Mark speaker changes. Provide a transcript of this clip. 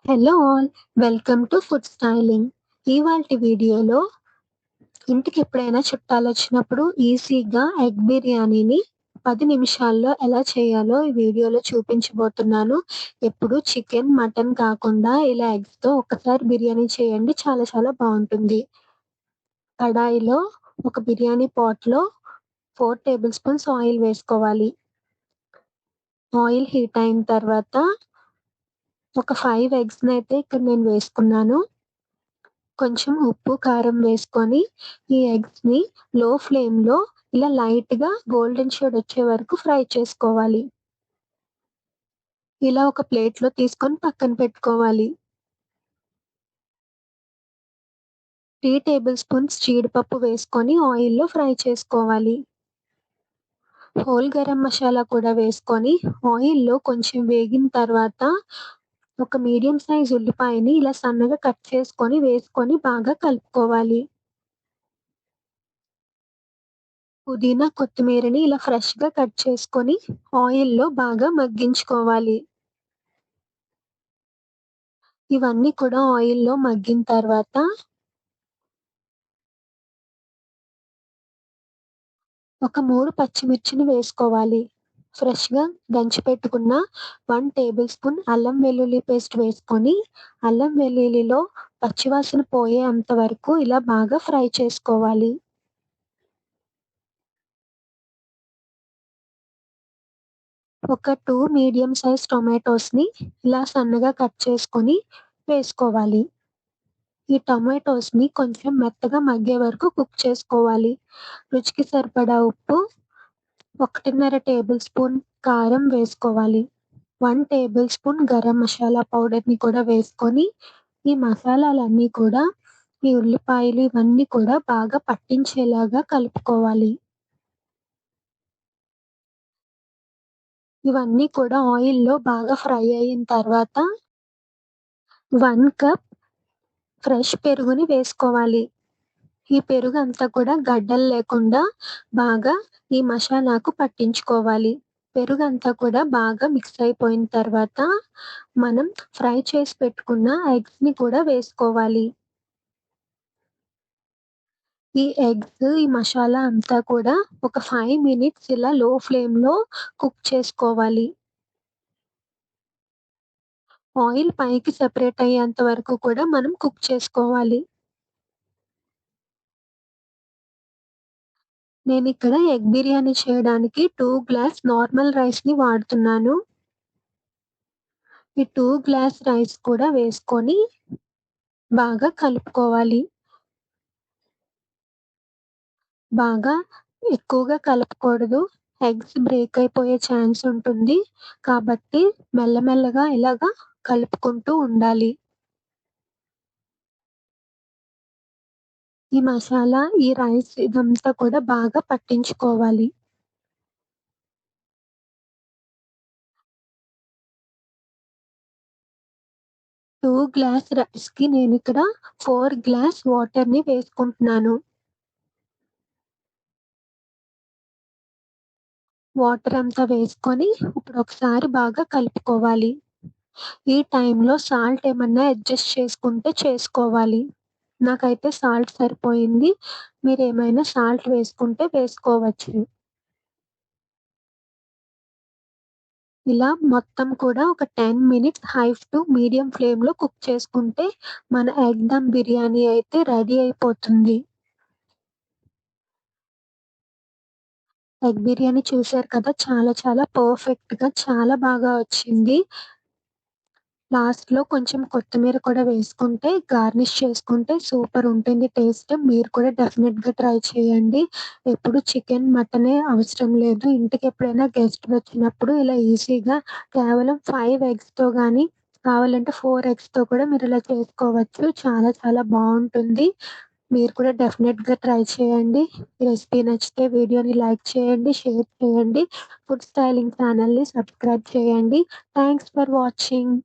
Speaker 1: Hello all, welcome to food styling. ఇవాల్టి వీడియోలో ఇంటికి ఎప్పుడైనా చుట్టాలొచ్చినప్పుడు ఈజీగా ఎగ్ బిర్యానీని 10 నిమిషాల్లో ఎలా చేయాలో ఈ వీడియోలో చూపించబోతున్నాను. ఎప్పుడు చికెన్, మటన్ కాకుండా ఇలా ఎగ్స్‌తో ఒక్కసారి బిర్యానీ చేయండి. చాలా చాలా బావుంటుంది. కడాయిలో ఒక బిర్యానీ పాట్‌లో 4 టేబుల్ స్పూన్స్ ఆయిల్ వేసుకోవాలి. ఆయిల్ హీట్ అయిన తర్వాత ఒక 5 ఎగ్స్‌నైతే ఇక్కడ నేను వేసుకున్నాను. కొంచెం ఉప్పు, కారం వేసుకొని ఈ ఎగ్స్‌ని లో ఫ్లేమ్‌లో ఇలా లైట్‌గా గోల్డెన్ షేడ్ వచ్చే వరకు ఫ్రై చేసుకోవాలి. ఇలా ఒక ప్లేట్‌లో తీసుకొని పక్కన పెట్టుకోవాలి. 3 టేబుల్ స్పూన్స్ జీడిపప్పు వేసుకొని ఆయిల్‌లో ఫ్రై చేసుకోవాలి. హోల్ గరం మసాలా కూడా వేసుకొని ఆయిల్‌లో కొంచెం వేగిన తర్వాత ఒక మీడియం సైజ్ ఉల్లిపాయని ఇలా సన్నగా కట్ చేసుకొని వేసుకొని బాగా కలుపుకోవాలి. పుదీనా, కొత్తిమీరని ఇలా ఫ్రెష్‌గా కట్ చేసుకొని ఆయిల్‌లో బాగా మగ్గించుకోవాలి. ఇవన్నీ కూడా ఆయిల్‌లో మగ్గిన తర్వాత ఒక 3 పచ్చిమిర్చిని వేసుకోవాలి. ఫ్రెష్‌గా దంచి పెట్టుకున్న 1 టేబుల్ స్పూన్ అల్లం వెల్లుల్లి పేస్ట్ వేసుకొని, అల్లం వెల్లుల్లిలో పచ్చివాసన పోయేంత వరకు ఇలా బాగా ఫ్రై చేసుకోవాలి. ఒక 2 మీడియం సైజ్ టొమాటోస్‌ని ఇలా సన్నగా కట్ చేసుకొని వేసుకోవాలి. ఈ టొమాటోస్‌ని కొంచెం మెత్తగా మగ్గే వరకు కుక్ చేసుకోవాలి. రుచికి సరిపడా ఉప్పు, 1.5 టేబుల్ స్పూన్ కారం వేసుకోవాలి. 1 టేబుల్ స్పూన్ గరం మసాలా పౌడర్‌ని కూడా వేసుకొని, ఈ మసాలాలన్నీ కూడా ఈ ఉల్లిపాయలు ఇవన్నీ కూడా బాగా పట్టించేలాగా కలుపుకోవాలి. ఇవన్నీ కూడా ఆయిల్‌లో బాగా ఫ్రై అయిన తర్వాత 1 కప్ ఫ్రెష్ పెరుగుని వేసుకోవాలి. ఈ పెరుగంతా కూడా గడ్డలు లేకుండా బాగా ఈ మసాలాకు పట్టించుకోవాలి. పెరుగంతా కూడా బాగా మిక్స్ అయిపోయిన తర్వాత మనం ఫ్రై చేసి పెట్టుకున్న ఎగ్స్‌ని కూడా వేసుకోవాలి. ఈ ఎగ్స్, ఈ మసాలా అంతా కూడా ఒక 5 మినిట్స్ ఇలా లో ఫ్లేమ్‌లో కుక్ చేసుకోవాలి. ఆయిల్ పైకి సెపరేట్ అయ్యేంత వరకు కూడా మనం కుక్ చేసుకోవాలి. నేనిక్కడ ఎగ్ బిర్యానీ చేయడానికి 2 గ్లాస్ నార్మల్ రైస్‌ని వాడుతున్నాను. ఈ 2 గ్లాస్ రైస్ కూడా వేసుకొని బాగా కలుపుకోవాలి. బాగా ఎక్కువగా కలపకూడదు. ఎగ్స్ బ్రేక్ అయిపోయే ఛాన్స్ ఉంటుంది. కాబట్టి మెల్లమెల్లగా ఇలాగా కలుపుకుంటూ ఉండాలి. ఈ మసాలా, ఈ రైస్ ఇదంతా కూడా బాగా పట్టించుకోవాలి. 2 గ్లాస్ రైస్‌కి నేనిక్కడ 4 గ్లాస్ వాటర్‌ని వేసుకుంటున్నాను. వాటర్ అంతా వేసుకొని ఇప్పుడు ఒకసారి బాగా కలుపుకోవాలి. ఈ టైంలో సాల్ట్ ఏమన్నా అడ్జస్ట్ చేసుకుంటే చేసుకోవాలి. నాకైతే సాల్ట్ సరిపోయింది. మీరేమైనా సాల్ట్ వేసుకుంటే వేసుకోవచ్చు. ఇలా మొత్తం కూడా ఒక 10 మినిట్స్ హై టు మీడియం ఫ్లేమ్‌లో కుక్ చేసుకుంటే మన ఎగ్ దమ్ బిర్యానీ అయితే రెడీ అయిపోతుంది. ఎగ్ బిర్యానీ చూసారు కదా! చాలా చాలా పర్ఫెక్ట్‌గా చాలా బాగా వచ్చింది. లాస్ట్‌లో కొంచెం కొత్తిమీర కూడా వేసుకుంటే, గార్నిష్ చేసుకుంటే సూపర్ ఉంటుంది టేస్ట్. మీరు కూడా డెఫినిట్‌గా ట్రై చేయండి. ఎప్పుడు చికెన్, మటనే అవసరం లేదు. ఇంటికెప్పుడైనా గెస్ట్‌లొచ్చినప్పుడు ఇలా ఈజీగా కేవలం 5 ఎగ్స్‌తో గానీ, కావాలంటే 4 ఎగ్స్‌తో కూడా మీరిలా చేసుకోవచ్చు. చాలా చాలా బావుంటుంది. మీరు కూడా డెఫినిట్‌గా ట్రై చేయండి. ఈ రెసిపీ నచ్చితే వీడియోని లైక్ చేయండి, షేర్ చేయండి. ఫుడ్ స్టైలింగ్ ఛానెల్‌ని సబ్స్క్రైబ్ చేయండి. Thanks for watching.